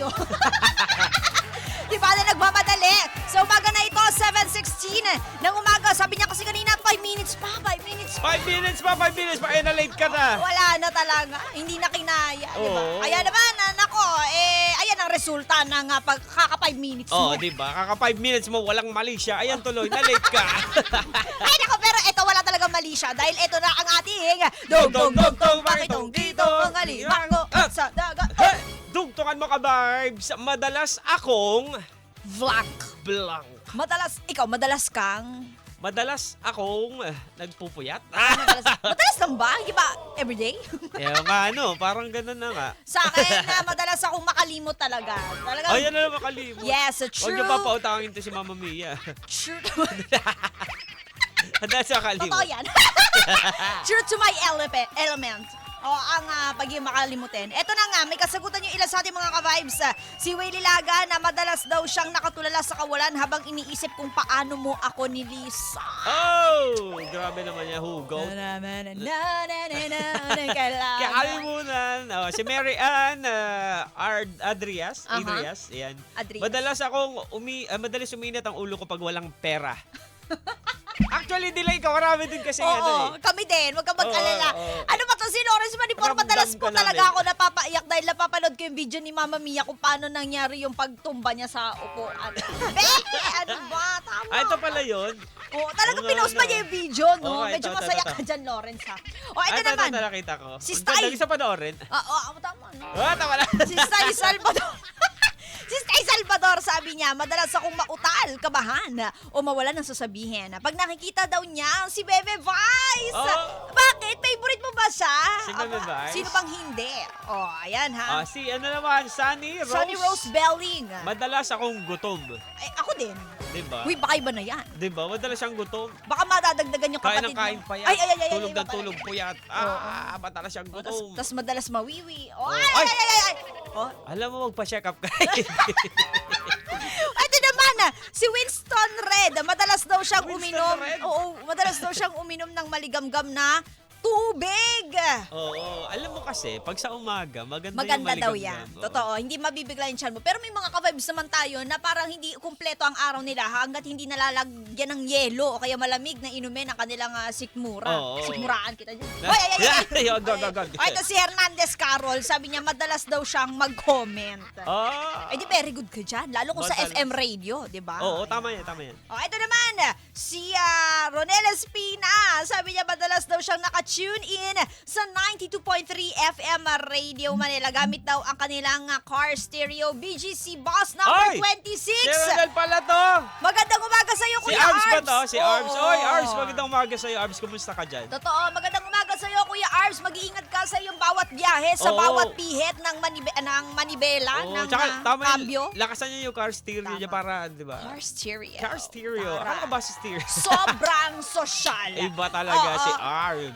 dito. Di ba na nagmamadali? So umaga na ito, 7:16 ng umaga. Sabi niya kasi kanina, 5 minutes pa, 5 minutes pa. 5 minutes pa, 5 minutes pa. Eh, na-late ka na. Wala na talaga. Hindi na kinaya, di ba? Oo. Kaya naman, nako, ayan ang resulta ng pagkaka 5 minutes mo. Oh, di ba? Kaka 5 minutes mo, walang mali siya. Ayan tuloy, na-late ka. Ay, nako, pero ito wala talaga mali siya dahil ito na ang ating Dong, pakitong dito ang halibak ko sa dagat. Dugtungan mo ka, Barbs. Madalas akong Vlog. blank. Madalas kang... Madalas akong nagpupuyat. Madalas lang ba? Hindi ba everyday? Kaya nga, parang ganun na nga. Sa akin, madalas akong makalimot talaga. Talaga. Ay, yan na naman makalimot. Yes, Huwag true. niyo papautangin to si Mama Mia. True. Dahil sa kalimot. Totoo yan. True to my element. O, ang pagiging makalimutin. Ito na nga, may kasagutan yung ilan sa ating mga ka-vibes. Si Wayley Laga na madalas daw siyang nakatulala sa kawalan habang iniisip kung paano mo ako nilisa. Oh! Grabe naman yan, hugaw. Kaya kalimutan. Oh, si Mary Ann Adrias. Yan. Adrias. Madalas uminit ang ulo ko pag walang pera. Actually, delay ka. Marami din kasi Oo, kami din. Huwag kang mag-alala. Oo. Ano ba to si Lawrence Manipur? Ramdam Madalas po ka talaga namin. ako napapaiyak dahil napapanood ko yung video ni Mama Mia kung paano nangyari yung pagtumba niya sa upuan. Ano ba? Tama. Ito pala yun. Oo, talaga Oo, pinost pa ano. niya yung video, no? Oo, Medyo ito, masaya ito. ka dyan, Lawrence, ha? O, ito naman. Ito nakita ko. Si Ang Stay. ganda isa panoorin. Tama, no? Tama na. Si Stay Salvador. Si Stay Salvador, sabi niya, madalas akong mautal, kabahan, o mawalan ng sasabihin. Pag nakikita daw niya ang si Bebe Vice. Oh. Bakit? Favorite mo ba siya? Si Bebe Vice? Sino bang hindi? O, ayan ha. Si ano naman, Sunny Rose. Sunny Rose Belling. Madalas akong gutom. Ay, ako din. Diba? Uy, baka iba na yan. Diba? Madalas siyang gutom. Baka madadagdagan yung Kain kapatid ng kain mo. payat. Ay, tulog iba ng pala. tulog puyat. Madalas siyang gutom. Tapos madalas mawiwi. Oh, Oh, ay. Oh, Alam mo, magpa-check up ka. ito naman, si Winston Red. Madalas daw siyang Winston uminom. Red? Oo, madalas daw siyang uminom ng maligamgam na tubig. Oo. Alam mo kasi, pag sa umaga, maganda Maganda daw yung yan. maligamgam. Oo. Totoo, hindi mabibigla yung tiyan mo. Pero may mga ka-vibes naman tayo na parang hindi kumpleto ang araw nila hanggat hindi nalalagyan ng yelo o kaya malamig na inumin ang kanilang sikmura. Oo. Sikmuraan kita dyan. Yo, go. Ay, ito si Hernandez Carol, sabi niya madalas daw siyang mag-comment. Ay, di very good ka dyan. Lalo kung sa Madalas. FM radio, di ba? Oo, tama yan. Oh, ito naman, si Ronel Espina. Sabi niya, madalas daw siyang naka-tune in sa 92.3 FM Radio Manila. Gamit daw ang kanilang car stereo BGC Boss number Ay! 26. Si Ronald pala to. Magandang umaga sa iyo, Si Kuya Arbs Arbs. ba to? Si Arbs. Oo. Oy, Arbs, magandang umaga sa'yo. Arbs, kumusta ka dyan? Totoo, magandang umaga sa iyo, Kuya Arbs. Mag-iingat ka sa iyong bawat biyahe, sa Oo. bawat pihit ng manibela, Oo, ng tsaka tama cambio. lakasan niyo yung car stereo Tama. niya para, di ba? Car stereo. Car stereo. Para Ano ka ba sa stereo? sobrang sosyal. Iba talaga Oo. si Arbs.